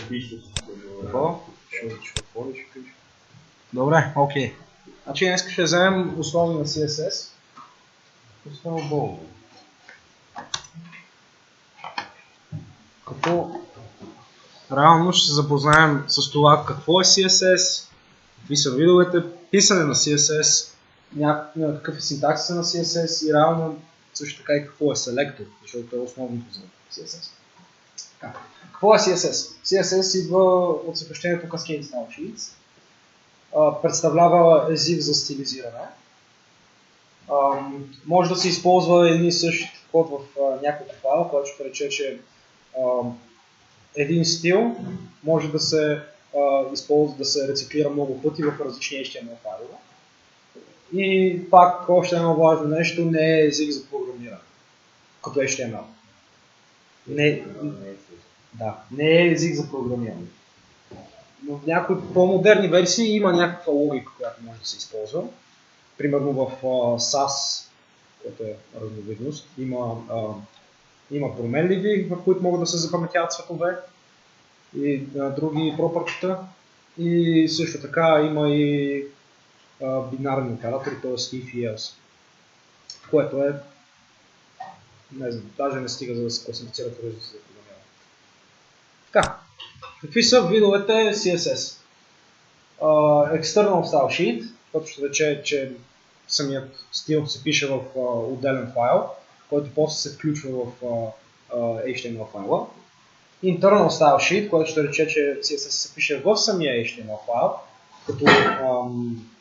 пише. Какво? Ще отворя, ще пише. Добре, окей. Значи днес ще вземем основи на CSS. Основно долу. Като реално ще се запознаем с това какво е CSS, какви са видовете, писане на CSS, какъв е синтаксиса на CSS и реално също така и какво е селектор, защото е основното за CSS. Какво е CSS? CSS идва от съкръщението Cascade Style Sheets. Представлява език за стилизиране. Може да се използва един и същ код в няколко файла, което ще рече, че един стил може да се използва, да се рециклира много пъти в различни HTML файлове. И пак още едно важно нещо, не е език за програмиране, като HTML. Не е език за програмиране. Но в някои по-модерни версии има някаква логика, която може да се използва. Примерно в SAS, което е разновидност, има променливи, в които могат да се запаметяват цветове и други пропърчета. И също така има и бинарни оператори, т.е. if и else, което е, не знам, даже не стига за да се класифицира различни за програмиране. Така, какви са видовете CSS? External Style Sheet, което ще рече, че самият стил се пише в отделен файл, който после се включва в HTML файла. Internal Style Sheet, което ще рече, че CSS се пише в самия HTML файл, като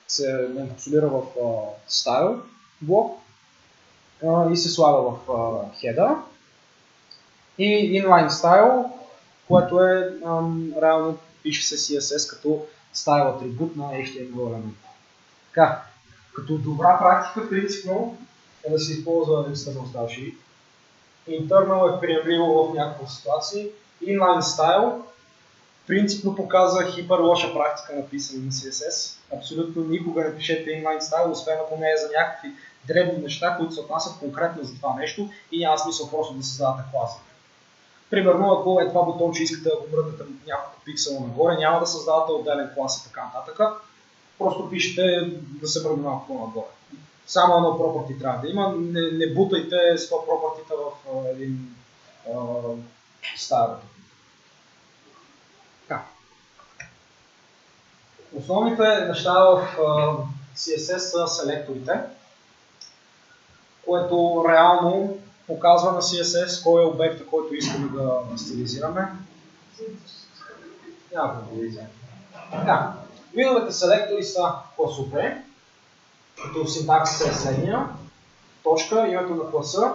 се енкапсулира в style блок и се слага в header. И Inline Style, което е реално пише се CSS като style атрибут на HTML елемент. Така, като добра практика, принципно е да се използва External Style Sheet. Internal е приемливо в някакви ситуации. Inline Style принципно показва хипер лоша практика на писане на CSS. Абсолютно никога не пишете Inline Style, освен ако не е за някакви дребни неща, които се отнасят конкретно за това нещо и няма смисъл просто да създавате класа. Примерно, ако е това бутонче искате да го мръднете няколко пиксела нагоре, няма да създавате отделен клас и така нататък. Просто пишете да се мръдне малко по-нагоре. Само едно property трябва да има. Не бутайте 100 property-та в един style. Основните неща в CSS са селекторите, което реално показва на CSS кой е обекта, който искаме да стилизираме. Видовете селектори са класов B, като синтаксис е следния. Точка, името на класа,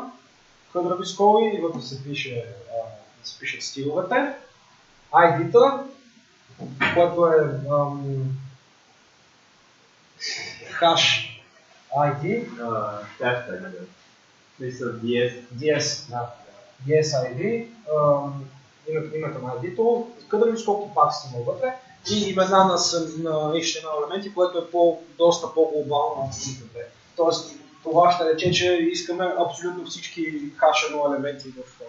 къдрави скоби и вътре се пишат стиловете. ID-та, което е hash ID. DS, да. DS ID, името на ID-то, къдрави скобки пак си има вътре и имена на HTML елементи, което е доста по-глобално от HTML. Тоест, това ще рече, че искаме абсолютно всички HTML елементи в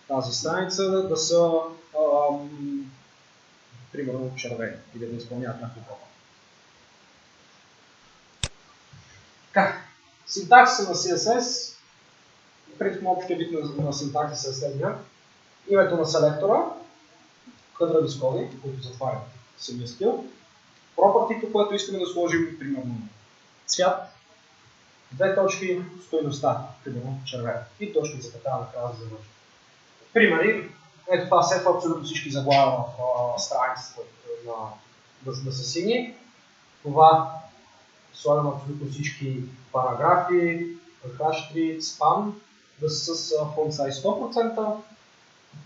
тази страница да са примерно червени и да изпълняват някакво проба. Така, синтаксиса на CSS, принципно общия вид на синтаксиса е следния. Името на селектора, къдрави скоби, които затварят самия стил. Пропъртито, което искаме да сложим, примерно цвят, две точки, стойността, примерно червена и точка запетая накрая за завършване. Примери, ето това сетва абсолютно всички заглавия в страницата да са сини. Това слагам абсолютно всички параграфи, H3, spam, да са с font size 100%.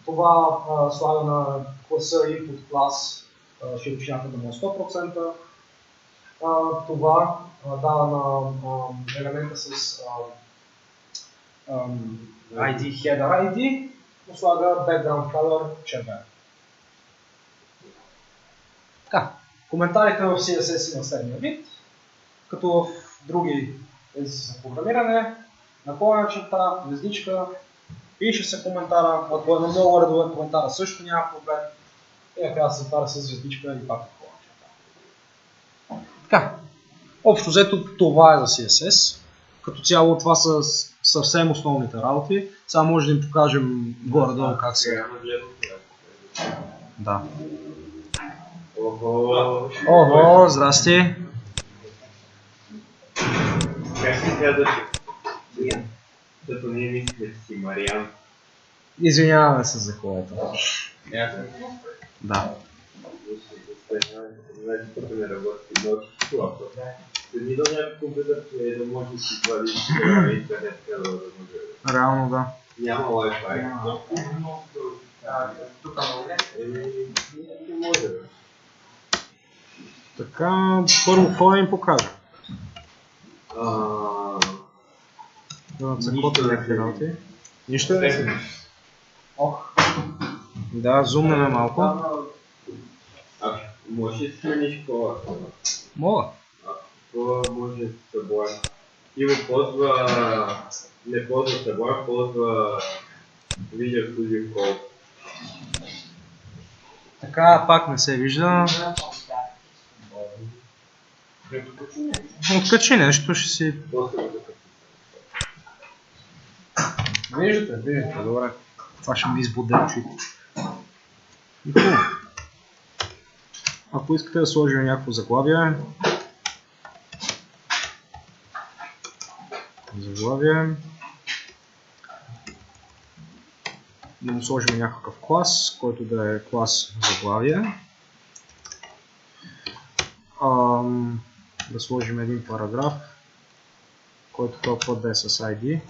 Това слага на класа input class широчината да му е 100%. Това дава на елемента с ID, header ID, но слага background color червен. Така, коментарите в CSS има следния вид, като в други езици за програмиране, наклонена черта, звездичка, пише се коментара, ако е на много редове коментара също няма проблем. И накрая се затваря с звездичка и пак такова. Така, общо взето това е за CSS. Като цяло това са съвсем основните работи. Сега може да им покажем горе-долу как се... Да. Ого, здрасти! Как се казваш? Защото ние мислим, че си Мариан. Извиняваме се за колата. Да. Значи тук не работи, но числото. Седни до някакъв компютър, че да може да си вадиш интернет, да може. Реално да. Няма Wi-Fi. Не може. Така, първо какво да им покажа? Да нацъквате някакви работи. Нищо не се. Ох. Да, зумнеме малко. Може да смениш кола. Мога. Това може да се събори. Иво ползва... Не ползва събори, ползва Visual Studio Code. Така, пак не се вижда. Откачи нещо, ще си... Виждате, добре. Това ще ми избуде очите. И хубаво. Ако искате да сложим някакво заглавие, да му сложим някакъв клас, който да е клас заглавие. Да сложим един параграф, който този път да е с ID.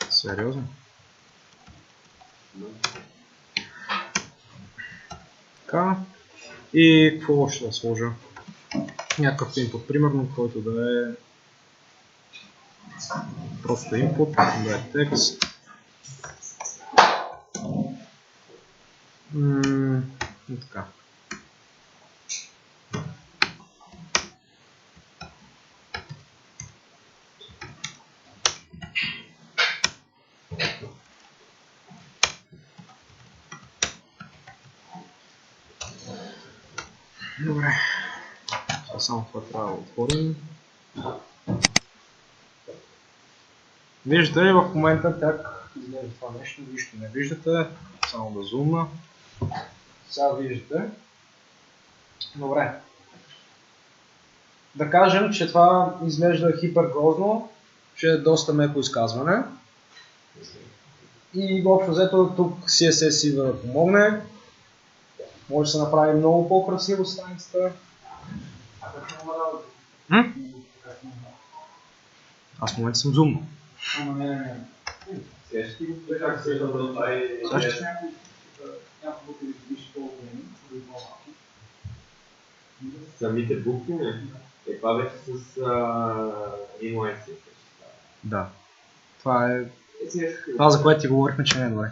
Сериозно? Така. И какво още да сложа? Някакъв input, примерно, който да е просто input, да е текст. И така. Добре. Само това трябва да отворим. Виждате ли в момента как изглежда това нещо? Нищо не виждате. Само да зумна. Сега виждате. Добре. Да кажем, че това изглежда хипергрозно, че е доста меко изказване. И общо взето тук CSS идва да помогне. Може да се направи много по-красиво страницата. Аз в момента съм зумно. Самите букви не? Това вече с inline CSS. Да. Това е... Това, за което ти говорихме, че не е добре.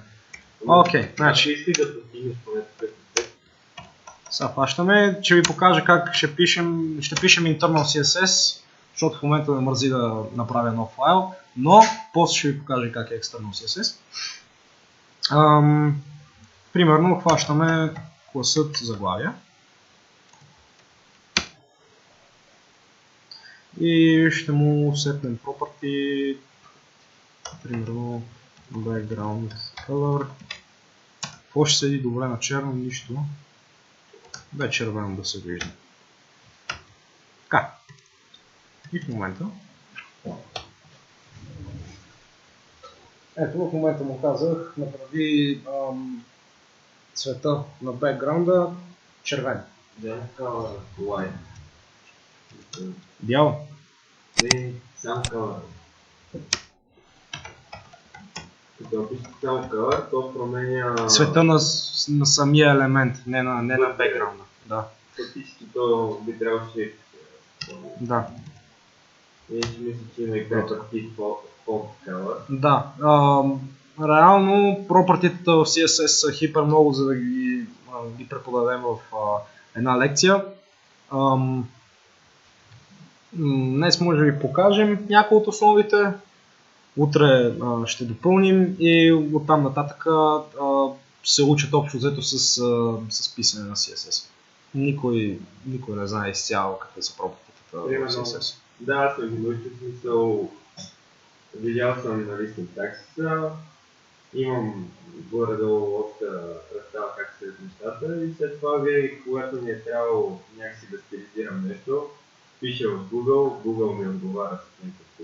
Окей, значи... Искай да постигнеш поне такъв текст. Сега фащаме, ще ви покажа как ще пишем internal CSS, защото в момента ме мързи да направя нов файл, но после ще ви покажа как е external CSS. Примерно хващаме класът заглавия и ще му сетнем property, примерно background color. Какво ще седи добре на черно? Нищо. Бе червено да се вижда. Така. И в момента. Ето в момента му казах, направи цвета на бекграунда червен. Да, white. Бял. Не, сам color. Като пишете само color, то променя... Цвета на самия елемент, не на бекграунда. Да. Фактически то би трябвало шрифт. Да. Ние ще мисля, че има и property font color. Да. Реално пропъртитата в CSS са хипер много, за да ги преподадем в една лекция. Днес може да ви покажем някои от основите, утре ще допълним и оттам нататък се учат общо взето с писане на CSS. Никой не знае изцяло какви са пропуските в CSS. Да, аз съм ги научил, смисъл, видял съм нали синтаксиса, имам горе-долу обща представа как се нещата и след това винаги, когато ми е трябвало някакси да стилизирам нещо, пиша в Google ми отговаря с някакво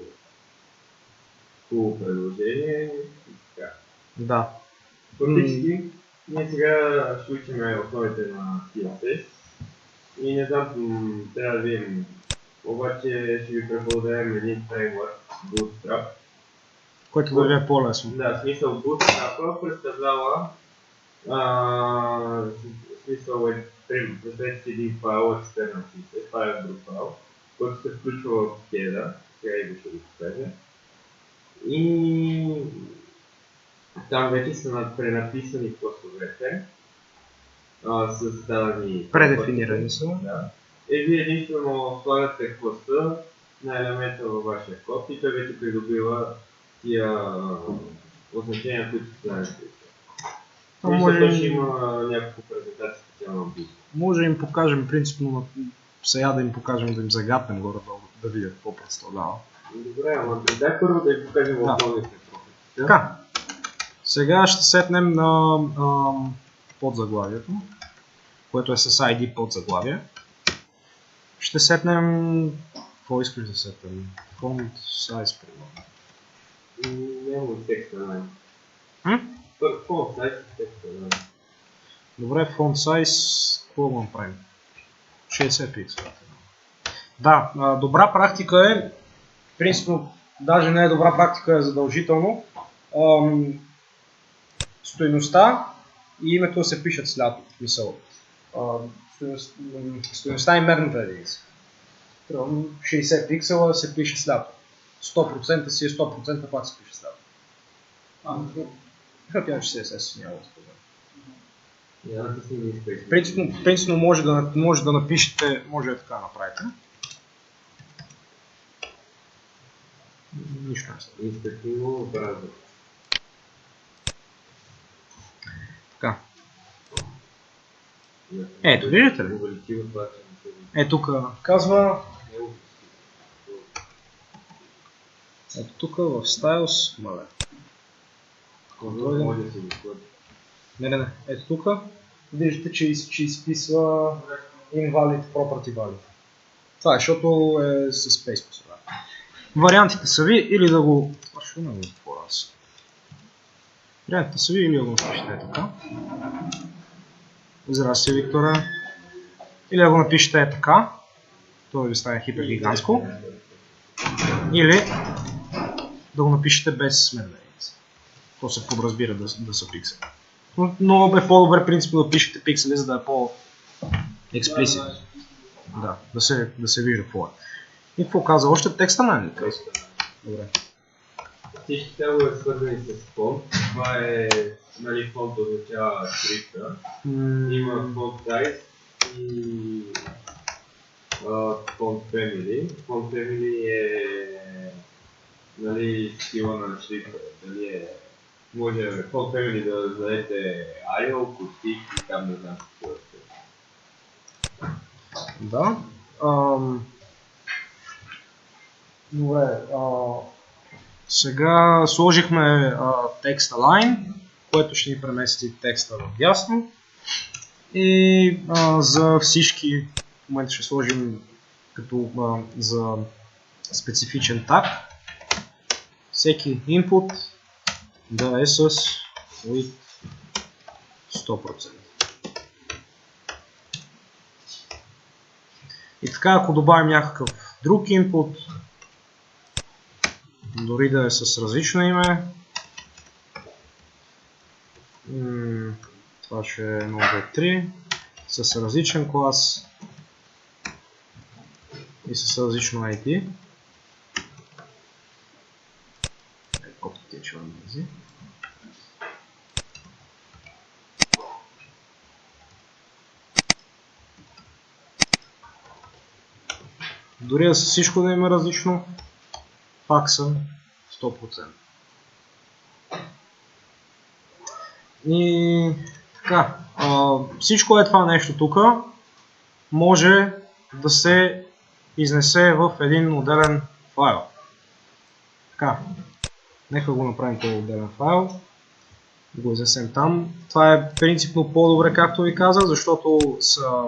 хубаво предложение и така. Да. Фактически, ние сега ще учим основите на CSS и не знам, трябва да видим, обаче ще ви преподадем един фреймворк, Bootstrap, който да ви е по-лесно. Да, в смисъл Bootstrap представлява смисъл е представете си един файл, екстернал CSS, това е друг файл, който се включва в header, сега и ще ви покажа. И там вече са пренаписани класовете, с дадени... Предефинирани са. Да. И вие единствено слагате класа на елемента във вашия код и той вече придобива тия означения, които са написани. Мисля, ще има някакво презентация специално на Bootstrap. Може да им покажем принципно, сега да им покажем, да им загатнем горе-долу, да видят какво представлява. Добре, ама дай първо да им покажем основните профили. Така, сега ще сетнем на подзаглавието, което е с ID подзаглавие. Ще сетнем... Какво искаш да сетнем? Font size, примерно. Няма текста, не. Font size и текста, не. Добре, font size, какво го направим? 60 пиксела. Да, добра практика е, принципно, даже не е добра практика, е задължително. Стойността и името се пишат с лято, мисъл. Стойността и мерната единица. 60 пиксела се пише с лято. 100% си е 100%, пак се пише с лято. Хъпя, че CSS няма да споделя. Принципно може да напишете, може да така направите. Нищо не става. Инспективно образно. Така. Ето, виждате ли? Тук казва... Ето тук в Styles, мале. Не. Ето тук виждате, че изписва invalid property value. Това е, защото е с space по среда. Вариантите са ви или да го... Защо не го отворя аз? Вариантите са ви или да го напишете така. Здрасти, Виктора. Или да го напишете така. Това ви стане хипергигантско. Или да го напишете без медведица. То се подразбира да са пиксели. Но е по-добре принципно да пишете пиксели, за да е по-експлисит. Да, да се вижда какво е. И какво каза? Още текста на Добре. Всички тегове свързани с фонт. Това е, нали, фонт означава шрифта. Има font size и font family. Font family е, нали, стила на шрифта. Дали е, може font family да зададете Arial, Coustic и там не знам какво е. Да. Добре. Сега сложихме текст align, което ще ни премести текста в дясно. И за всички в момента ще сложим като за специфичен таг. Всеки input да е с width 100%. И така, ако добавим някакъв друг input, дори да е с различно име, това ще е 0.3, с различен клас и с различно ID. Колко тече в тези. Дори да всичко да има различно, пак са 100%. И така, всичко е това нещо тук може да се изнесе в един отделен файл. Така, нека го направим този отделен файл, го изнесем там. Това е принципно по-добре, както ви казах, защото са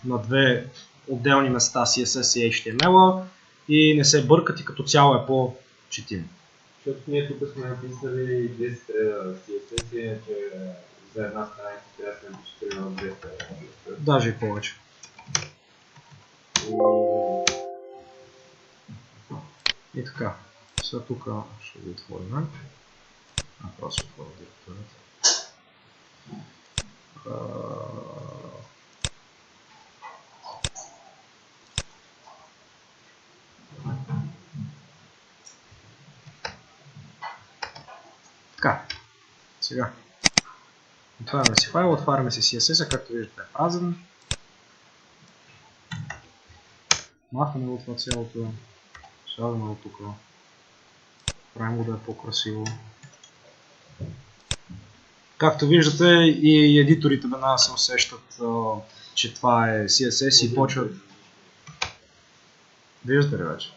на две отделни места CSS и HTML и не се бъркат и като цяло е по-четим. Защото ние тук сме написали 10 реда CSS, иначе за една страница трябва да сме напишете на 200 реда. Даже и повече. И така, сега тук ще го отворим. Просто отворим директорията. Така, сега отваряме си файл, отваряме си CSS, както виждате е празен. Махаме го това цялото, слагаме го тук, правим го да е по-красиво. Както виждате и едиторите веднага се усещат, че това е CSS и почват. Виждате ли вече?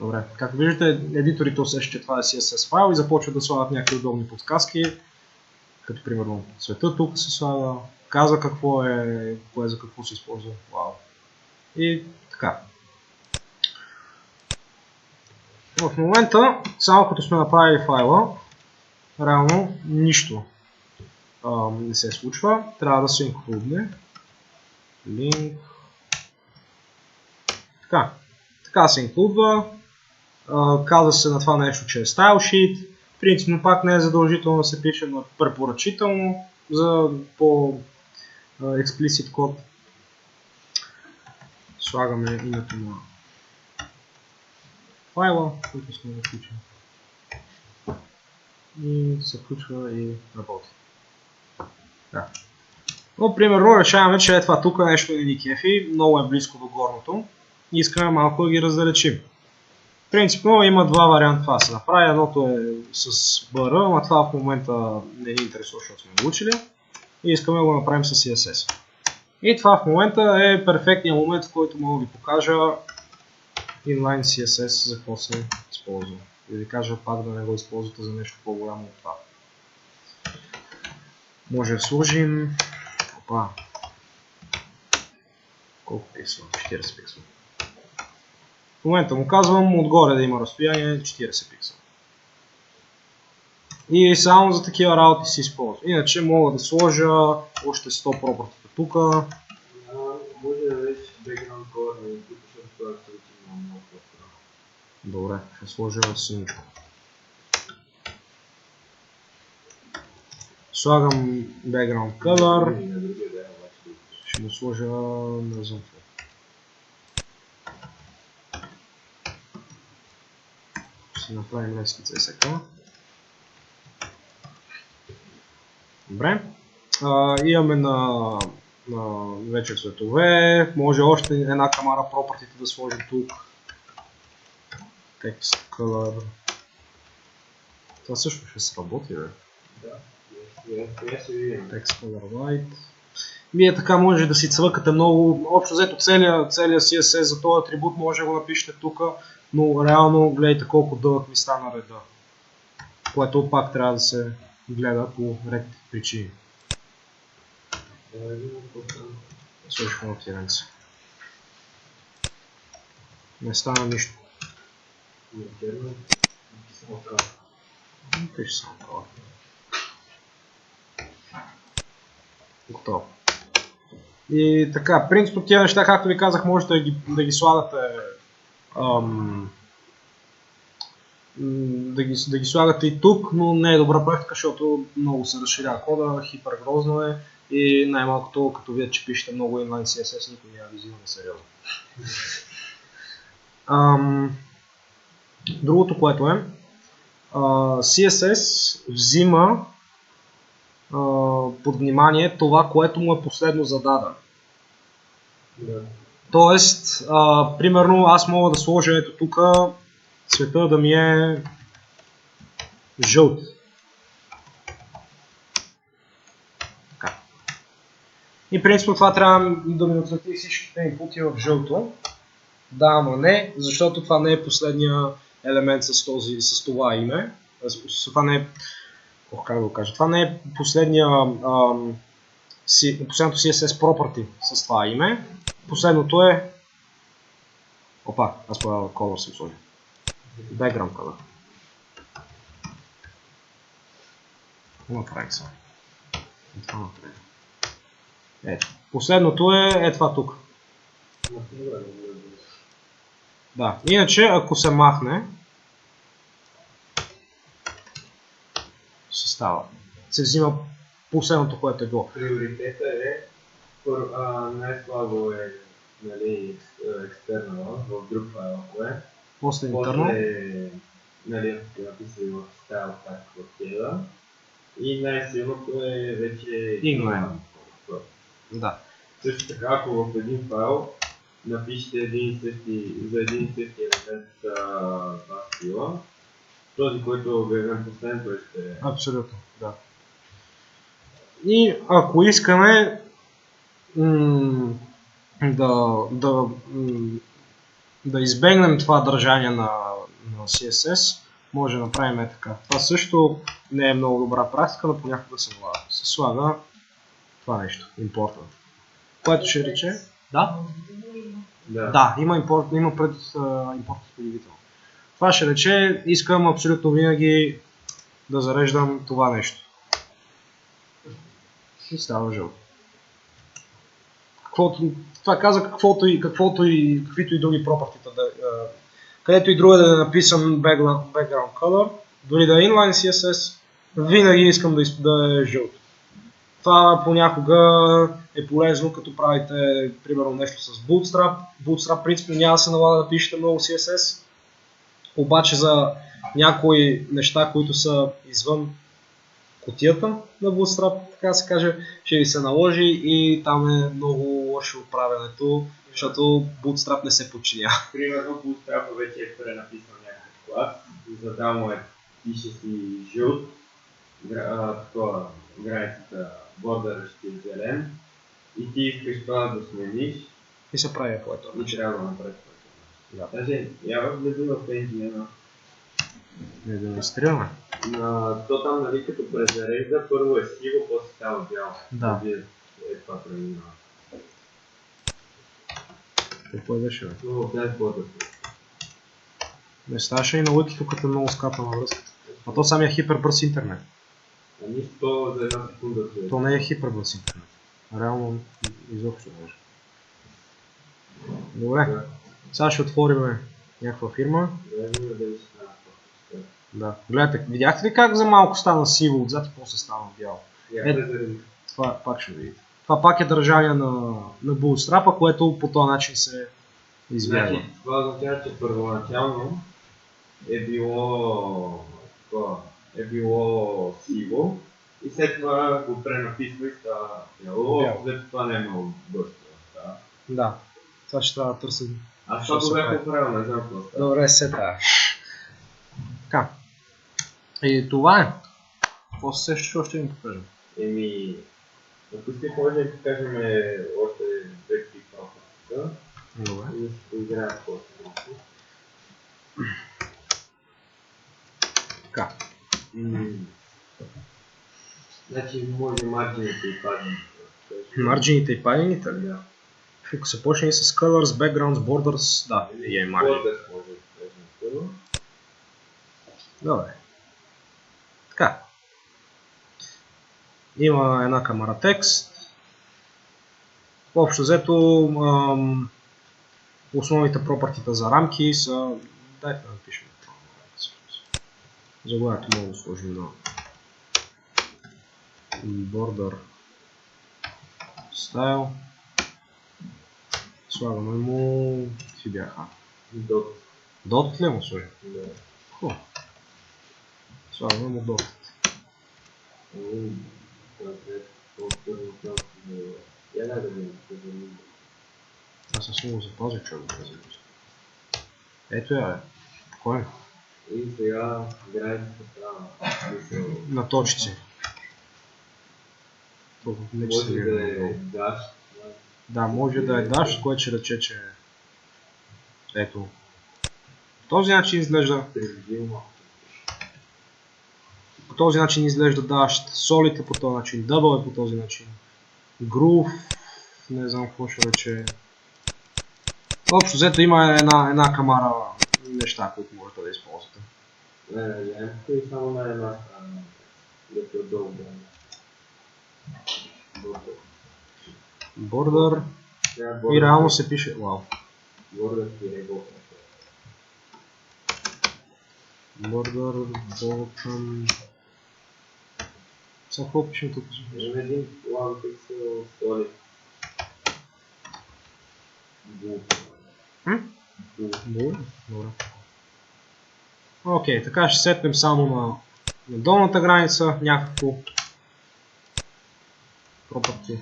Добре, както виждате, едиторите усещат, че това е CSS файл и започват да слагат някакви удобни подсказки, като примерно цвета тук се слага, казва какво е, кое за какво се използва. Вау. И така. В момента, само като сме направили файла, реално нищо не се случва. Трябва да се инклюдне. Link. Така се инклюдва. Казва се на това нещо, че е style sheet. Принципно пак не е задължително да се пише, но препоръчително за по-explicit код. Слагаме името на файла, който сме да включим. И се включва и работи. Да. Но примерно решаваме, че това тук нещо не ни кефи, много е близко до горното и искаме малко да ги раздалечим. Принципно има два варианта това се направи. Едното е с BR, но това в момента не ни интересува, защото сме го учили. И искаме да го направим с CSS. И това в момента е перфектният момент, в който мога да ви покажа inline CSS за какво се използва. И да ви кажа пак да не го използвате за нещо по-голямо от това. Може да сложим... Опа! Колко пиксела? 40 пиксела. В момента му казвам отгоре да има разстояние 40 пиксела. И само за такива работи се използва. Иначе мога да сложа още 100 пропъртите тук. Може да дадеш background color на YouTube, защото това ще се много по-стара. Добре, ще сложа синичко. Слагам background color. Ще му сложа не знам какво. Ще направим лески CSS. Добре. Имаме на вече цветове. Може още една камара property да сложим тук. Text color. Това също ще се работи, бе. Да. Text color white. Вие така може да си цвъкате много. Общо взето целият CSS за този атрибут може да го напишете тук, но реално гледайте колко дълъг ми стана реда. Което пак трябва да се гледа по ред причини. Сложихме отиренце. Не стана нищо. Пише само това. Готово. И така, принципно тия неща, както ви казах, можете да ги слагате да ги слагате и тук, но не е добра практика, защото много се разширява кода, хипергрозно е и най-малкото, като видят, че пишете много inline CSS, никой няма да взима на сериозно. Другото, което е, CSS взима под внимание това, което му е последно зададено. Да. Тоест, примерно аз мога да сложа ето тук цвета да ми е жълт. Така. И принципно това трябва да ми отцвети всичките инпути в жълто. Да, ама не, защото това не е последния елемент с това име. Това не е, как да го кажа, това не е последното CSS property с това име. Последното е... Опа, аз по color съм сложил. Background color. Какво направих сега? Това направих. Ето. Последното е това тук. Да, иначе ако се махне, се става. Се взима последното, което е било. Приоритета е, най-слабо е, нали, екстернала в друг файл, ако е. После интернал. Нали, написали в стайл так в теда. И най-силното е вече Inline. Да. Също така, ако в един файл напишете за един и същи елемент два стила, този, който е обявен последното ще е... Абсолютно, да. И ако искаме да избегнем това държание на CSS, може да направим така. Това също не е много добра практика, но понякога се слага това нещо, important. Което ще рече... Да? Да, има пред импорт сподобително. Това ще рече, искам абсолютно винаги да зареждам това нещо. И става жълто. Това каза каквито и други пропъртита, където и друга да е написан background color, дори да е inline CSS, винаги искам да е жълто. Това понякога е полезно, като правите примерно нещо с Bootstrap. Bootstrap принципно няма да се налага да пишете много CSS, обаче за някои неща, които са извън кутията на Bootstrap, така се каже, ще ви се наложи и там е много лошо правенето, защото Bootstrap не се подчинява. Примерно Bootstrap вече е пренаписан някакъв клас, за да му пише си жълт, границата бордър ще е зелен и ти искаш това да смениш и се прави по ето. И трябва да направиш по ето. Даже я влезу в пенджина. Не демонстрираме. То там, нали, като презарежда, първо е сиво, после става бяло. Да. Това премина. Какво е беше, бе? Това без бордър. Не ставаше и на Wiki, като е много скапана връзка. А то самия хипербърз интернет. Ами то за една секунда. То не е хипербърз интернет. Реално изобщо не е. Добре. Сега ще отворим някаква фирма. Да. Гледайте, видяхте ли как за малко стана сиво отзад и после стана бяло? Това пак ще видите. Това пак е държание на Bootstrap, което по този начин се извява. Значи, това означава, че първоначално е било сиво и след това го пренаписва и става бяло. След това не е много бързо. Да. Това ще трябва да търсим. Аз това го бях поправил, не знам какво става. Добре, се тая. Така. И това е. Какво се сещаш още им покажем? Ако сте може да покажем още две-три пропуска. Добре. И да се поиграем после. Така. Значи може марджините и падините. Марджините и падините? Да. Ако се почне с colors, backgrounds, borders, да, и е марджин. Borders може да кажем първо. Добре. Така. Има една камара текст. Общо взето основните пропъртита за рамки са... Дайте да напишем това. Заглавието мога да сложим на border style. Слагаме му... Какви бяха? Dot ли му сложим? Да. Хубаво. Слагаме му dot. Аз съм много запазил човек тази игра. Ето я, бе. Кой? И сега границата трябва На точици. Не, че може се да вижда е много. даш. Да, може да е даш, което ще рече, че ето. По този начин изглежда. По този начин изглежда даш. Солите по този начин. Дъбъл е по този начин. Грув. Не знам какво ще рече. Общо взето има една камара неща, които можете да използвате. Ямко и само на една страна. Да е отдолу. Бордър. И реално се пише. Вау. Бордър ти е го. Бордър, bottom. Сега какво пишем тук? Има един one pixel solid. Добре. Окей, така ще сетнем само на долната граница някакво property.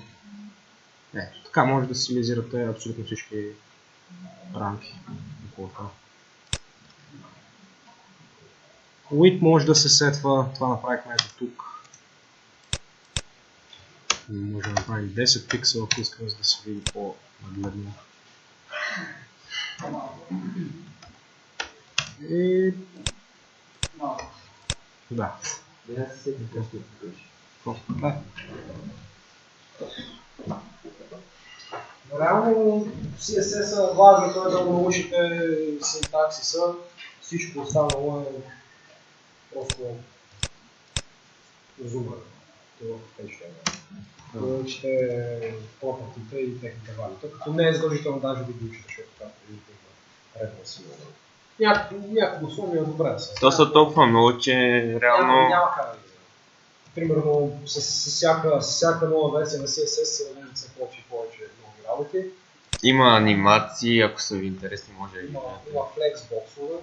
Ето, така може да стилизирате абсолютно всички рамки. Width може да се сетва, това направихме ето тук. Може да направим 10 пиксела, ако искаме да се види по-нагледно. И... да. Реално CSS-а важното е да научите синтаксиса, всичко останало е просто зубър. Това в HTML. Да научите пропъртите и техните валюта, като не е задължително даже да ги учите, защото това предвидите има референси. Някакво условие е добре. То са толкова много, че реално... Няма как да ги взема. Примерно с всяка нова версия на CSS се виждат се повече и повече нови работи. Има анимации, ако са ви интересни, може да ги Има гледате. флексбоксове,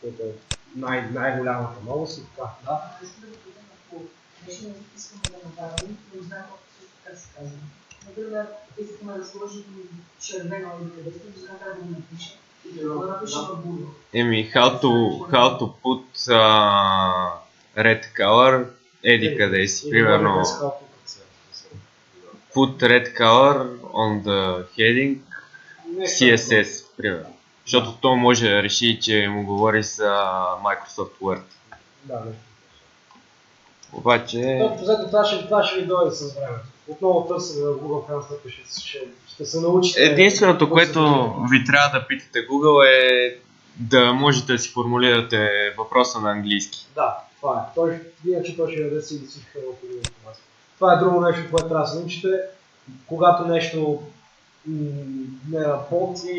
което е най-голямата новост и така. Да. Ако нещо не искаме да направим, но знаем също как се казва. Например, искаме да сложим червено или където, сега трябва да го напишем. И да го напишем в Google. Еми, how to put red color, еди къде си, примерно put red color on the heading CSS, примерно. Защото то може да реши, че му говори с Microsoft Word. Да, нещо. Обаче... Това ще ви дойде с времето. Отново търсим в Google, крайна сметка ще се научите. Единственото, което ви трябва да питате Google е да можете да си формулирате въпроса на английски. Да, това е. Иначе той ще даде си всички необходими информация. Това е друго нещо, което трябва да се научите. Когато нещо не работи,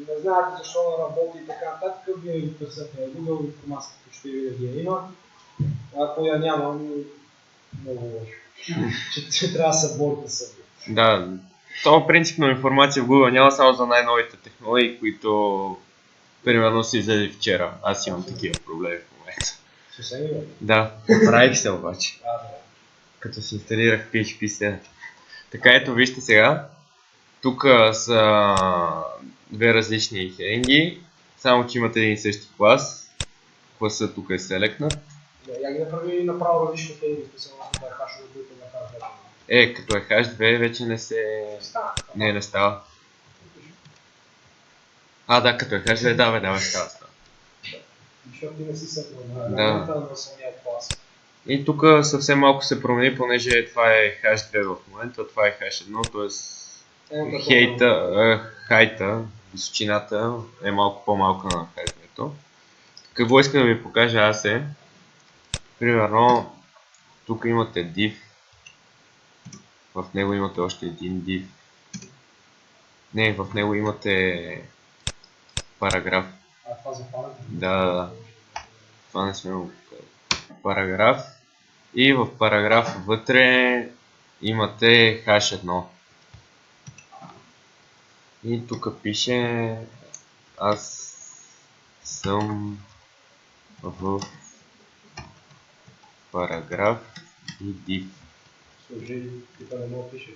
не знаете защо не работи и така нататък, вие ги търсете на Google, информацията почти винаги я има. Ако я няма, много лошо. Че трябва да се борите с себе. Да, то принципно информация в Google няма само за най-новите технологии, които примерно си излезе вчера. Аз имам такива проблеми в момента. Съвсем има. Да, поправих се обаче. Да. Като си инсталирах PHP 7. Така ето вижте сега. Тук са две различни хединги, само че имат един и същи клас. Класът тук е селектнат. Я ги направи направо различни хединги, специално да е хашове, които не хаш. Като е H2 вече не се... Не става. Да, като е H2, да, става. Защото ти не си сетнал на самия клас. И тук съвсем малко се промени, понеже това е H2 в момента, това е H1, т.е. хайта, височината е малко по-малка на H2. Какво искам да ви покажа аз е, примерно, тук имате div, в него имате още един div. Не, в него имате параграф. Това за параграф? Да. Това не сме го показали. Параграф. И в параграф вътре имате H1. И тук пише аз съм в параграф и div. Служи, ти не мога пише.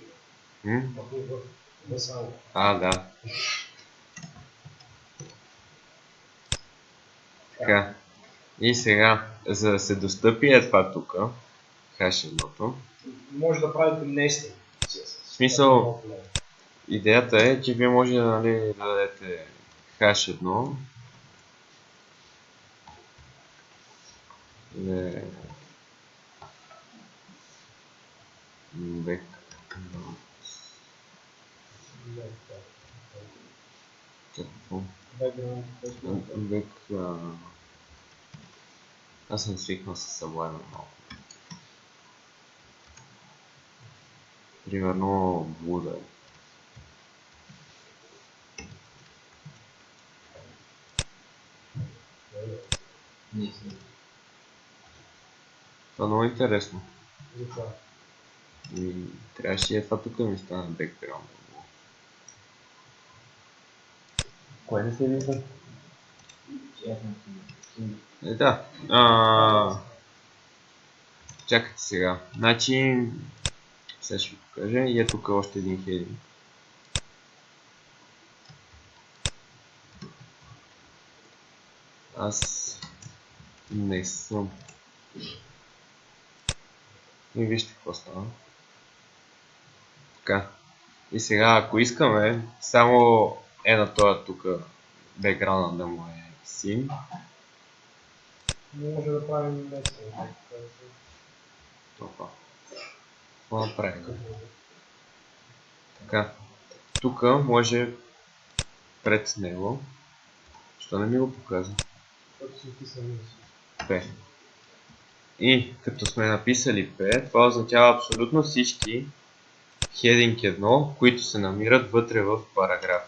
Да, само. Да. Така. И сега, за да се достъпи е това тук, hash-1-то. Може да правите нестинг. В смисъл, идеята е, че вие може да дадете hash-1 Аз съм свикнал с Sublime малко. Примерно Blue. Това е много интересно. И трябваше това тук да ми стане бекграунд. Кое не се вижда? Да. Чакайте сега. Значи, сега ще ви покажа и е тук още един хединг. Аз не съм. И вижте какво става. Така. И сега, ако искаме, само на този тук бекграунда да му е син. Може да правим нестинг. Това. Какво направим? Така. Тук може пред него. Що не ми го показва? Защото си написал минус. P. И като сме написали P, това означава абсолютно всички heading 1, които се намират вътре в параграф.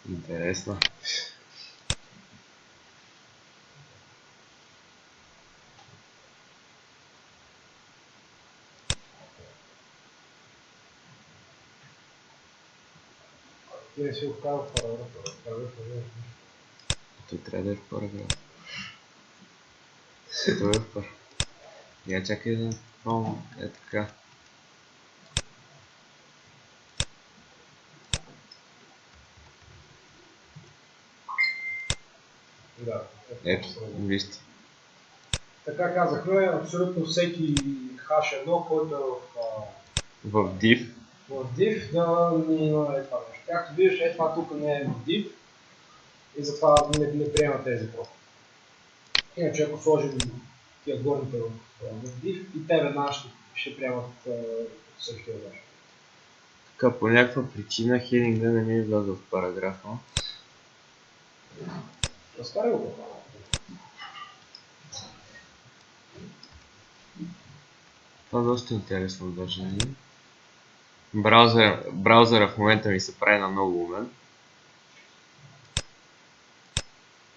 Интересно. Ти не си оказал параграф. Той трябва да е в параграф. Той е в параграф. Я чакай да пробвам. Е така. Да. Ето, вижте. Така казахме, абсолютно всеки H1, който е В div. в div, да ни има това нещо. Както виждаш, това тук не е в div и затова не приема тези профили. Иначе ако сложим тия горните в div и те веднага ще приемат същия нещо. Така, по някаква причина хединга не ми вляза в параграфа. Разкарай го. Това е доста интересно държане. Браузъра в момента ми се прави на много умен.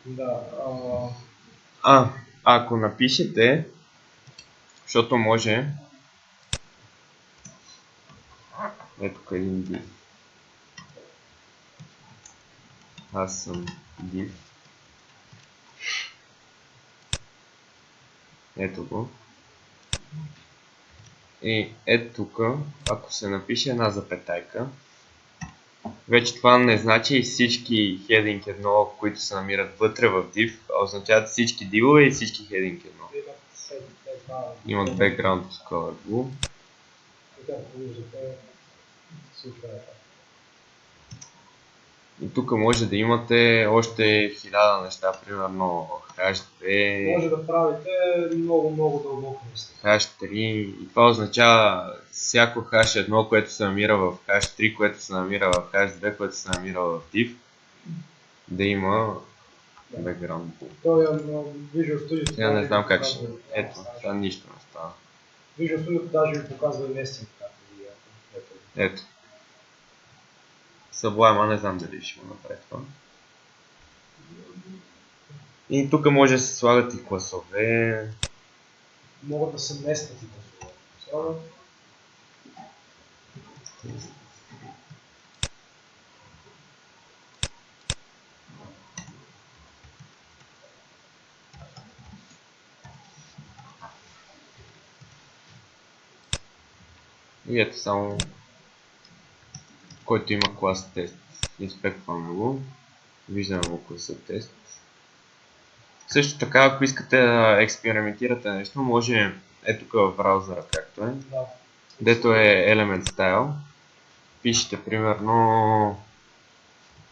Да. Ако напишете, защото може, ето тук един div. Аз съм div. Ето го. И ето тук, ако се напише една запетайка, вече това не значи всички heading 1, които се намират вътре в div, а означават всички дивове и всички heading 1. Имат background color blue. И тук може да имате още 1000 неща, примерно hash2, може да правите много дълбоко неща. hash3 и това означава всяко hash1, което се намира в hash3, което се намира в hash2, което се намира в div, да има background. Visual Studio. Сега не знам как ще. Ето, това нищо не става. Visual Studio даже ви показва нестинг. Ето. Sublime, не знам дали ще го направи това. И тук може да се слагат и класове. Могат да се местят и класове. И ето само, който има клас тест, инспектваме го, виждаме го класа тест. Също така, ако искате да експериментирате нещо, може ето тук в браузъра, както е, Да. дето е Element Style, пишете примерно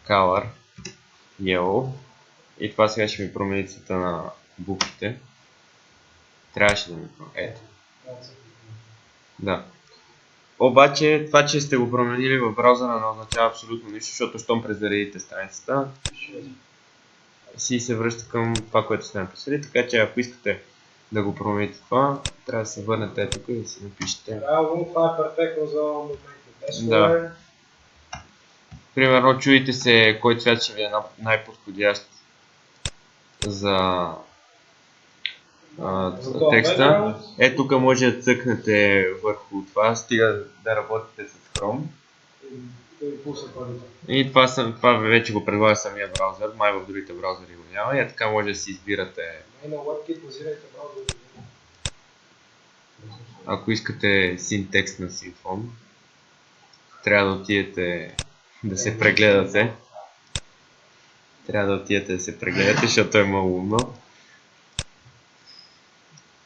Color, Yellow и това сега ще ми промени цвета на буквите. Трябваше да ми промени. Ето. Да. Обаче това, че сте го променили в браузъра, не означава абсолютно нищо, защото щом презаредите страницата, си се връща към това, което сте написали, така че ако искате да го промените това, трябва да се върнете тук и да си напишете. Браво, това е перфектно за моментни тестове. Да. Примерно чуете се кой цвят ще ви е най-подходящ за текста. Ето тук може да цъкнете върху това, стига да работите с Chrome. И това вече го предлага самия браузър, май в другите браузъри го няма. И така може да си избирате. Ако искате синтекст на Symfony, трябва да отидете да се прегледате. Защото е много умно.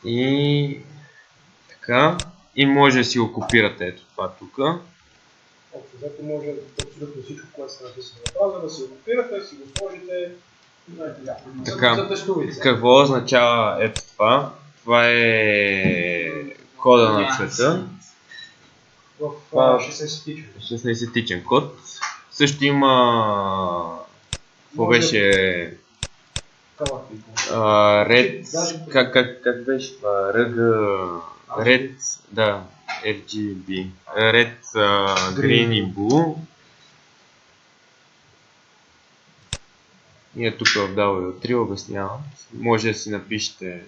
И така. И може да си го копирате ето това тук. Общо може абсолютно всичко, което сте написали на браузъра, да си го копирате, си го сложите. Така, какво означава ето това? Това е кода на цвета. В 16-тичен код. Също има какво беше как беше това? Red, да, RGB. Red, Green и Blue. И тук в W3 обяснявам. Може да си напишете.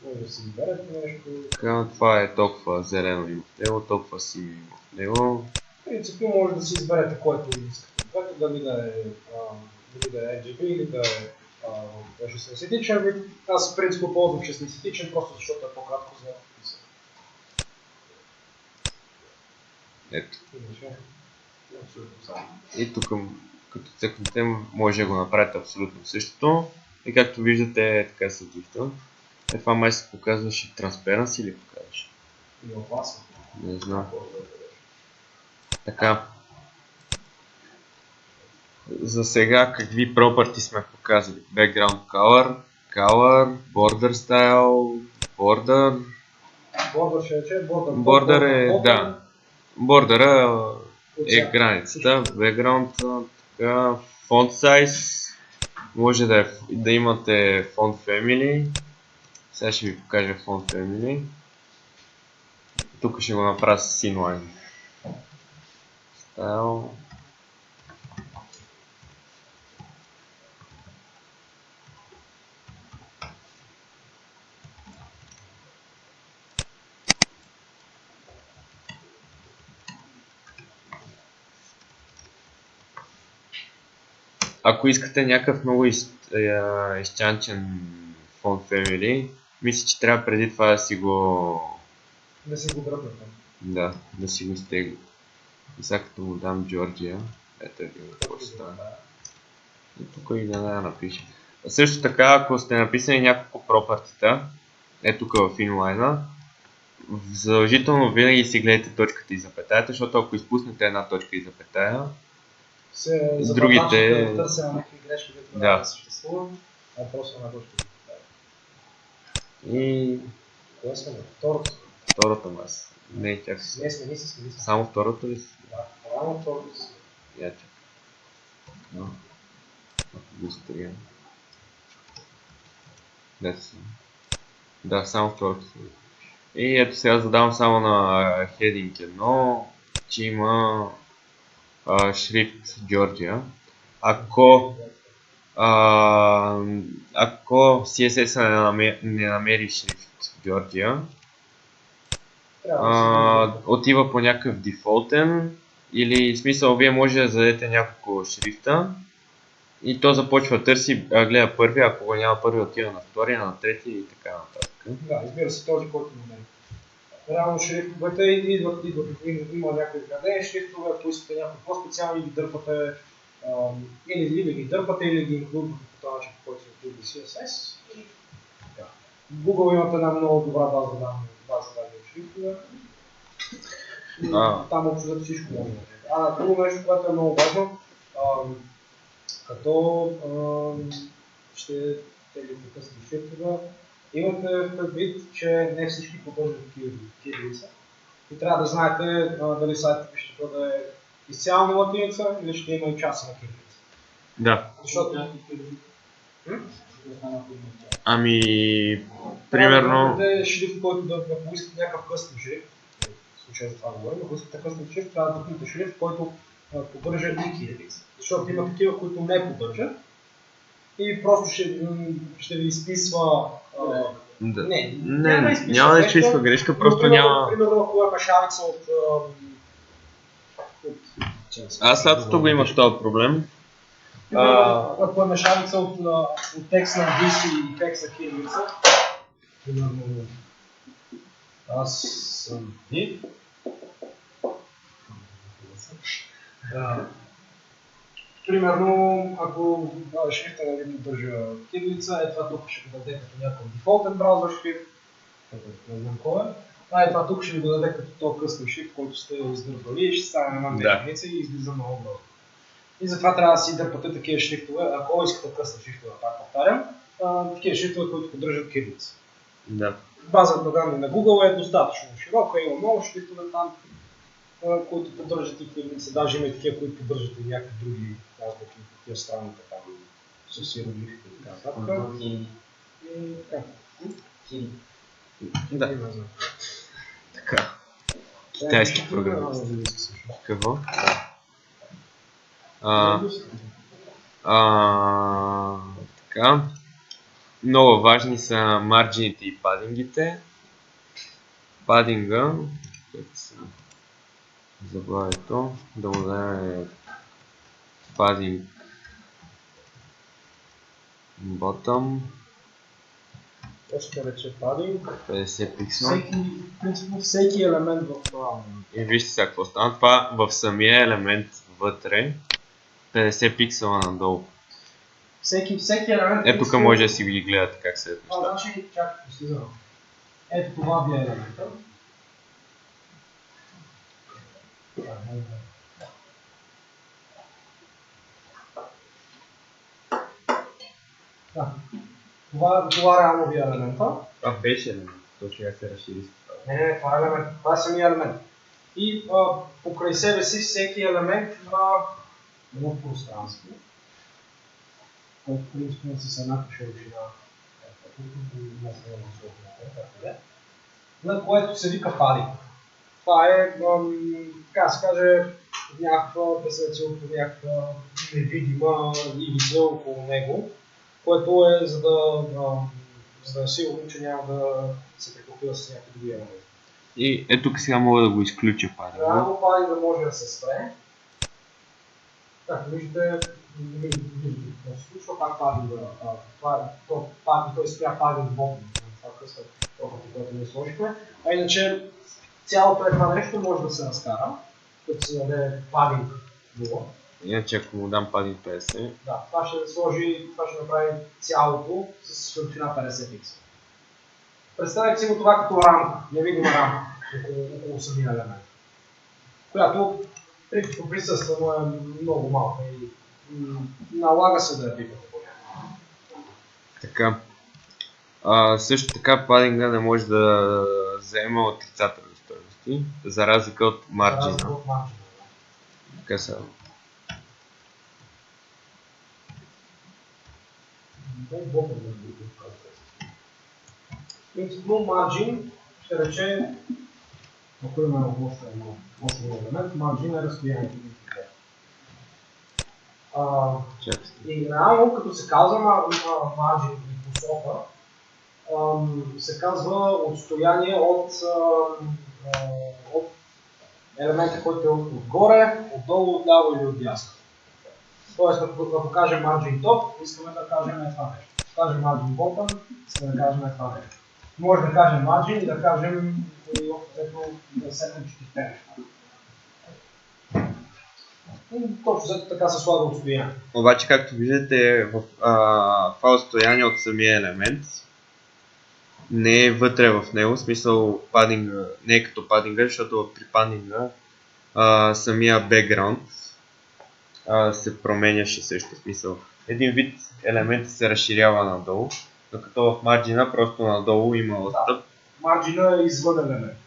Може да си изберете нещо. Така, това е толкова зелено има в него, толкова синьо има в него. Принципно може да си изберете което искате. Което дали да е RGB или да е 16-тичен вид. Аз в принцип ползвам 16-тичен, просто защото е по-кратко за писане. Ето. И тук като цъкнете може да го направите абсолютно същото. И както виждате така се дифта. Това май се показваше Transparency или показваше? Не знам. Така. За сега какви property сме показали? Background color, border style, border. Border ще рече, border е, да. Border е границата, background, така, font size. Може да имате font family. Сега ще ви покажа font family. Тук ще го направя с inline. Style. Ако искате някакъв много изчанчен font family, мисля, че трябва преди това да си го... Да си го дръпнете. Да, да си го стегли. И сега като му дам Georgia, ето е какво ще стане. И тук и да напиша. Също така, ако сте написали няколко пропъртита, ето тук в inline, задължително винаги си гледате точката и запетаята, защото ако изпуснете една точка и запетая, с другите... да търся на някакви грешки, които да съществуват, а просто една точка. И... Кое сме? Втората маса. Не, чак си. Не, смени се. Само втората ли си? Да, само втората си. Я чак. Но. Ако го стрия. Да, само втората си. И ето сега задавам само на heading 1, че има шрифт Georgia. Ако CSS не намери шрифт Georgia, отива по някакъв дефолтен или в смисъл вие може да зададете няколко шрифта и то започва да търси, гледа първи, ако го няма първи отива на втория, на трети и така нататък. Да, избира се този, който му не. Реално шрифтовете идват, има някои вградени шрифтове, ако искате някои по-специални ги дърпате, или ги дърпате, или ги инклюдвате по този начин, по който се инклюдва CSS. В Google имате една много добра база данни от шрифтове. Там общо за всичко може да е. Друго нещо, което е много важно, като ще теглите късни шрифтове, имате предвид, че не всички поддържат кирилица и трябва да знаете дали сайтът ви ще бъде изцяло на латиница или ще има и част на кирилица. Да. Защото... Ами, примерно... Трябва да шрифт, който да поискате някакъв къстен шрифт, в случая за това говорим, ако искате къстен шрифт, трябва да купите шрифт, който поддържа и кирилица. Защото има такива, които не поддържат и просто ще ви изписва... Няма да изписва грешка, просто няма... Примерно, ако е мешавица от... Аз лятото го имаш този проблем. Ако е мешавица от текст на английски и текст на кирилица, примерно аз съм ти. Примерно, ако шрифта не ви поддържа кирилица, това тук ще го даде като някакъв дефолтен браузър шрифт, не знам кой е. Това тук ще ви го даде като този къстен шрифт, който сте издърпали и ще стане една дефиниция и излиза много бързо. И затова трябва да си дърпате такива шрифтове, ако искате късни шрифтове, пак повтарям, такива шрифтове, които поддържат кирилица. Да. Базата данни на Google е достатъчно широка, има много шрифтове там, които поддържат и кирилица, даже има и такива, които поддържат и някакви други азбуки, такива странни така, с иероглифи и така нататък. Да. Така. Китайски програмист. Какво? Така. Много важни са марджините и падингите. Падинга, заглавието, да му даде падинг bottom. Ще рече падинг. 50 пиксела. Всеки елемент в това. И вижте сега какво стана. Това в самия елемент вътре 50 пиксела надолу. Всеки елемент... Ето тук може да си ги гледате как се неща. Значи, чакайте, слизам. Ето това ви е елемента. Това реално ви е елемента. Това беше елемент. То сега се разшири. Не, това е елемент. Това е самия елемент. И покрай себе си всеки елемент има едно пространство, който принципно с еднаква широчина, на което се вика падинг. Това е, така се каже, някаква представица от някаква невидима ивица около него, което е за да е сигурно, че няма да се припокрива с някакви други елементи. И ето тук сега мога да го изключа падинга. Реално падинга може да се спре. Така, виждате какво се случва, пак падинга. Той спря падинг ботом. Това къса това, което ние сложихме. А иначе цялото това нещо може да се разкара, като се даде падинг било. Иначе ако му дам падинг 50. Да, това ще направи цялото с широчина 50 пиксела. Представете си го това като рамка, невидима рамка около самия елемент, която по присъствено е много малка и налага се да я пипате. Така. Също така падинга не може да взема отрицателни стойности, за разлика от марджина. Така са. Принципно марджин ще рече, ако има още елемент, марджин е разстоянието. И реално, като се казва марджин и посока, се казва отстояние от елемента, който е отгоре, отдолу, отляво или отдясно. Тоест, ако кажем margin top, искаме да кажем това нещо. Ако кажем margin bottom, искаме да кажем това нещо. може да кажем margin и да кажем да сетнем, че ти впереш. Точно след така се слага отстояние. Обаче, както виждате, в това отстояние от самия елемент не е вътре в него, в смисъл падинга, не е като падинга, защото при падинга самия бекграунд се променяше също, в смисъл. Един вид елемент се разширява надолу, докато в марджина просто надолу има отстъп. Марджина е извън елемент.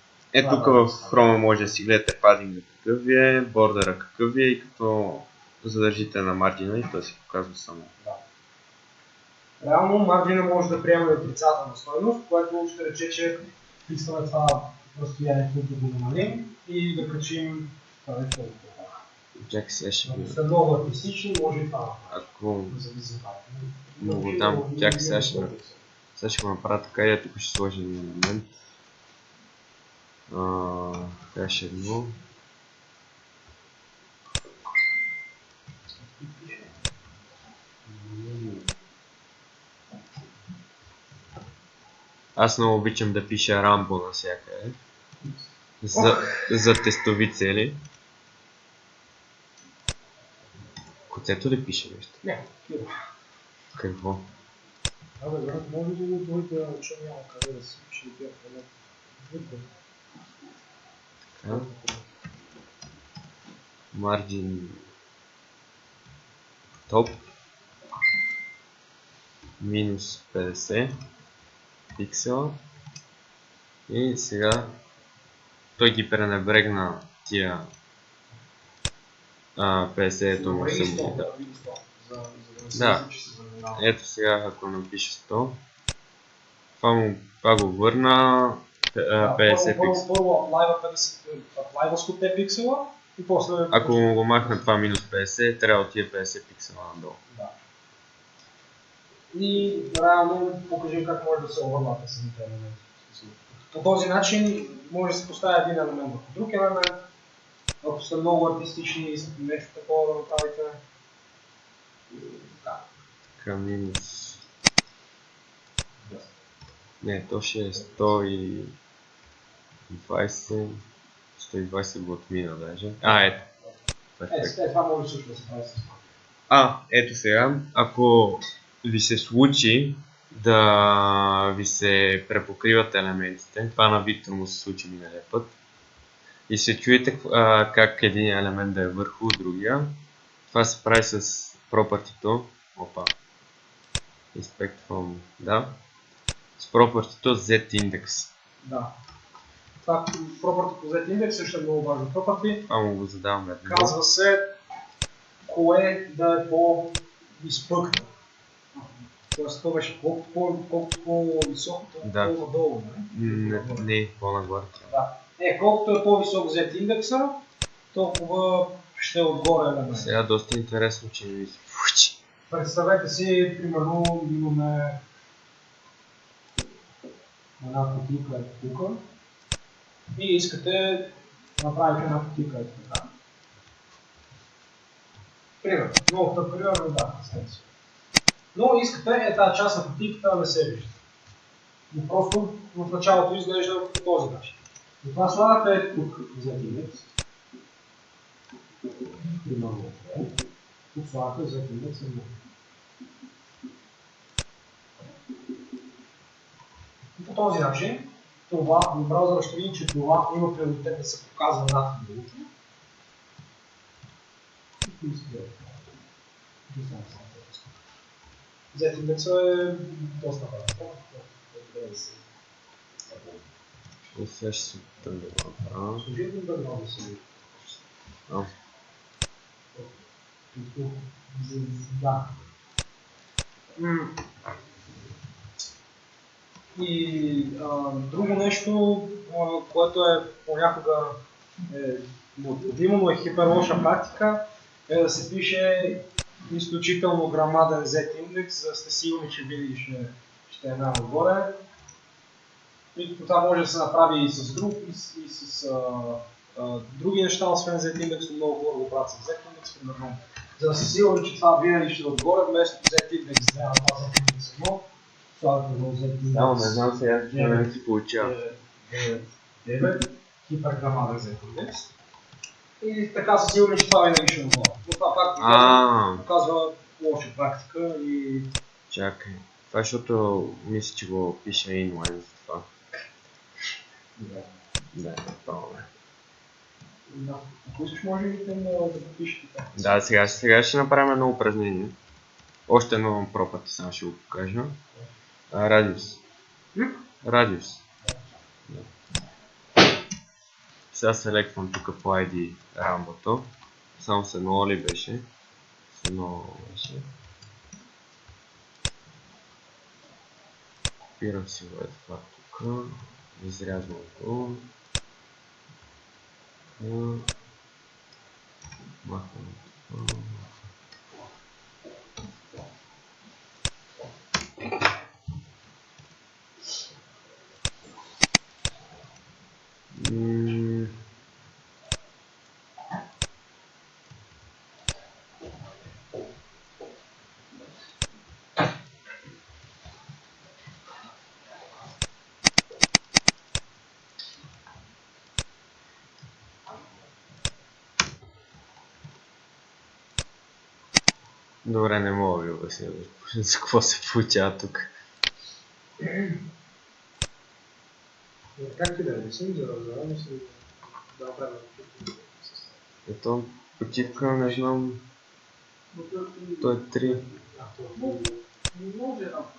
Тук в Chrome може да си гледате падинга какъв е, бордера какъв е и като задържите на марджина и той си показва само. Да. Реално марджина може да приеме отрицателна стойност, което ще рече, че искаме това разстояние, което да го намалим и да качим това нещо. Чакай сега ще видя. Са много артистични, може и това. Ако зависи много дам, чакай сега ще го направя така и тук ще сложа един елемент. Така ще едно. Аз много обичам да пиша Рамбо навсякъде. За тестови цели. Коцето ли пише нещо? Не, Какво? Абе, брат, може ли да дойде, че няма къде да си пише бях вътре? Така. Margin top минус 50 пиксела и сега той ги пренебрегна тия 50-ето му съм. Да, ето сега ако напиша 100, това го върна 50 пиксела. Първо аплайва с 5 пиксела и после... Ако му го махна това минус 50, трябва да отиде 50 пиксела надолу. Да. И реално покажем как може да се обърнат самите елементи. По този начин може да се поставя един елемент върху друг елемент. Ако сте много артистични и искате нещо такова да направите. Да. Така минус... Не, то ще е 120. 120 го отмина даже. Ето. Това може също да се прави с това. Ето сега, ако ви се случи да ви се препокриват елементите, това на Виктор му се случи миналия път, и се чуете как един елемент да е върху другия, това се прави с property-то, inspect from, да, с property-то z-index. Да. Това property по z-index също е много важно property. Това му го задаваме едно. Казва се кое да е по-изпъкнато. Тоест това беше колкото по-високо, по-надолу, не, по-нагоре. Да. Колкото е по-висок z-индекса, толкова ще е отгоре елемент. Сега доста интересно, че ви се получи. Представете си, примерно имаме една кутийка тук и искате да направите една кутийка така. Примерно, много тъп примерно, да, представете. Но искате тази част на кутийката да не се вижда. Но просто в началото изглежда по този начин. Затова слагате тук z-индекс. Примерно, тук слагате z-индекс 1. По този начин, това в браузъра ще види, че това има приоритет да се показва над другото. Z-индекса е доста важно. Сега ще се опитам да го направя. Служи един бърнал да се види. Да. И друго нещо, което е понякога необходимо, но е хипер лоша практика, е да се пише изключително грамаден z-индекс, за да сте сигурни, че винаги ще е най-отгоре. И това може да се направи и с други неща, освен z-индекс, но много хора го правят с z-индекс, за да се сигурни, че това винаги ще е отгоре, вместо z-индекс 2 на това z-индекс 1. Това да взет Само не знам сега, че не си получава. 9 хипергамаден Z индекс. И така със сигурност, че това винаги ще отговаря. Но това пак показва лоша практика и... Чакай. Това защото мисля, че го пише inline за това. Да, напълно. Да. Ако искаш, може и да попишеш така. Да, сега ще направим едно упражнение. Още едно пропът, само ще го покажа. Радиус. Радиус. Да. Сега селектвам тук по ID рамбото. Само с едно ли беше? С едно беше. Копирам си го това тук. Изрязвам го. Махвам това. Добре, не мога да ви обясня за какво се получава тук. Как ти да обясним за разравно си да направим почивка? Ето, почивка, не знам. Той е 3. Не може рамка.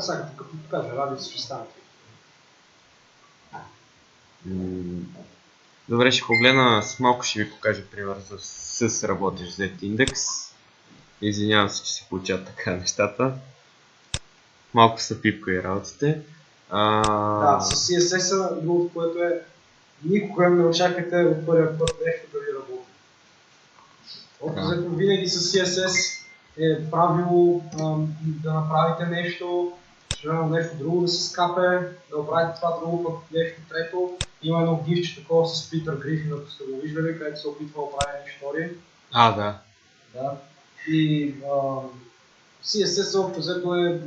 Сега като покажа, радиус ще стане. Добре, ще погледна, с малко ще ви покажа пример с работещ Z индекс. Извинявам се, че се получават така нещата. Малко са пипка и работите. Да, с CSS-а, другото, което е, никога не очаквайте от първия път нещо да ви работи. Общо винаги с CSS е правило да направите нещо, нещо друго да се скапе, да оправите това друго пък нещо трето. Има едно гифче такова с Питър Грифин, ако сте го виждали, където се опитва да прави истории. Да. Да. И CSS общо взето е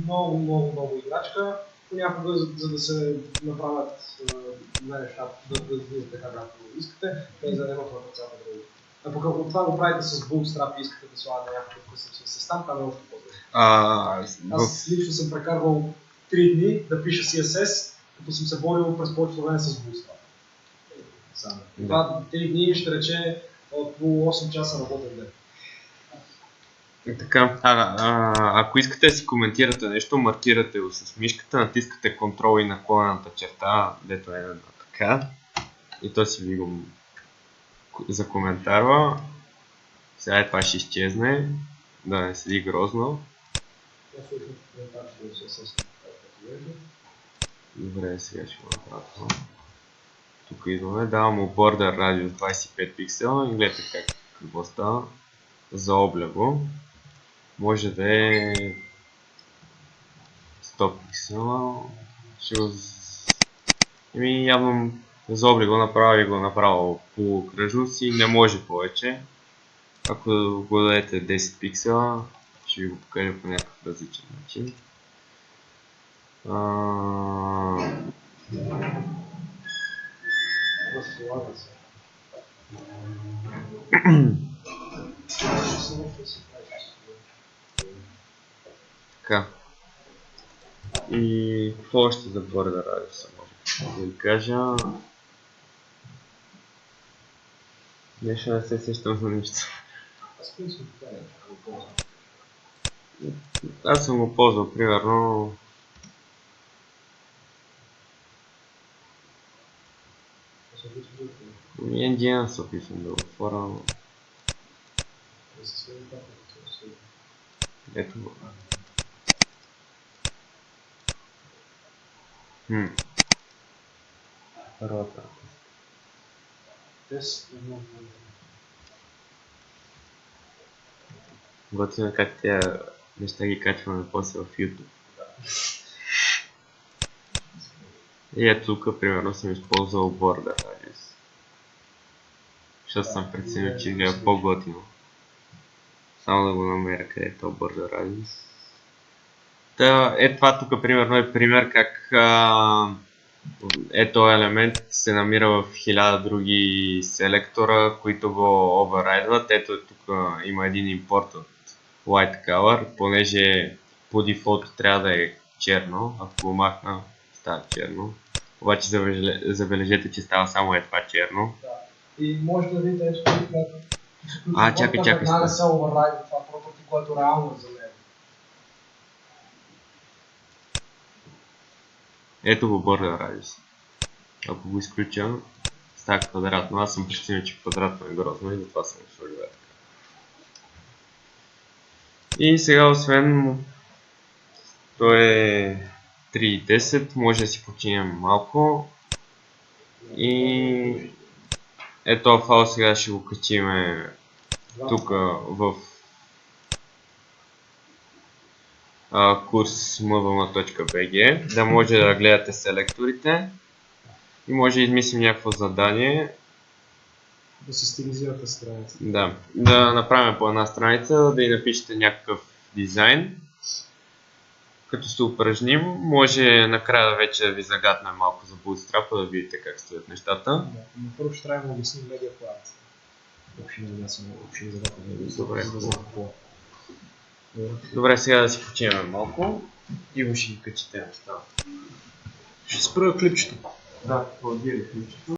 много играчка. Понякога, за да се направят нещата, да излизат така както искате, без да нямат на ръцата друго. А пък ако това го правите с Bootstrap и искате да слагате някакъв късъчен състав, там е още по-добре. Аз лично съм прекарвал 3 дни да пиша CSS, като съм се борил през повечето време с Bootstrap. Това 3 дни ще рече по 8 часа работен ден. Така, ако искате да си коментирате нещо, маркирате го с мишката, натискате Ctrl и наклонената черта, дето е така, и то си ви го закоментарва. Сега това ще изчезне, да не седи грозно. Добре, сега ще го направя това. Тук идваме, давам му border radius 25 пиксела и гледайте какво става. Заобля го. Може да е 100 пиксела. Явно заобля го направо по окръжност и не може повече. Ако го дадете 10 пиксела, ще ви го покажа по някакъв различен начин. Така. И какво още за борда радиуса може да ви кажа? Нещо не се сещам за нищо. Аз съм го ползвал, примерно. NDN се описвам да го отворя. Ето го. Първата. Готвим как тези неща ги качваме после в YouTube. И ето тук, примерно, съм използвал border radius. Защото съм преценил, че изгледа по-готино. Само да го намеря къде е то border radius. Това тук примерно е пример как този елемент се намира в 1000 други селектора, които го оверрайдват. Ето тук има един импорт от white color, понеже по дефолт трябва да е черно, ако го махна става черно. Обаче забележете, че става само това черно. Да. И може да видите, ето тук, чакай. веднага се оверрайдва това property, което реално е за него. Ето го border radius. Ако го изключа, става квадратно. Аз съм преценил, че квадратно е грозно и затова съм го сложил така. И сега, освен то е 3.10, може да си починем малко. И ето файл сега ще го качим тук в курс mvm.bg, да може да гледате селекторите и може да измислим някакво задание. Да се стилизирате страница. Да направим по една страница, да и напишете някакъв дизайн. Като се упражним, може накрая вече да ви загаднем малко за Bootstrap, да видите как стоят нещата. Да, но първо ще трябва да обясним медиа плат. Добре, сега да си починем малко и го ще ги качите нещата. Ще спра клипчето. Да, отбира клипчето.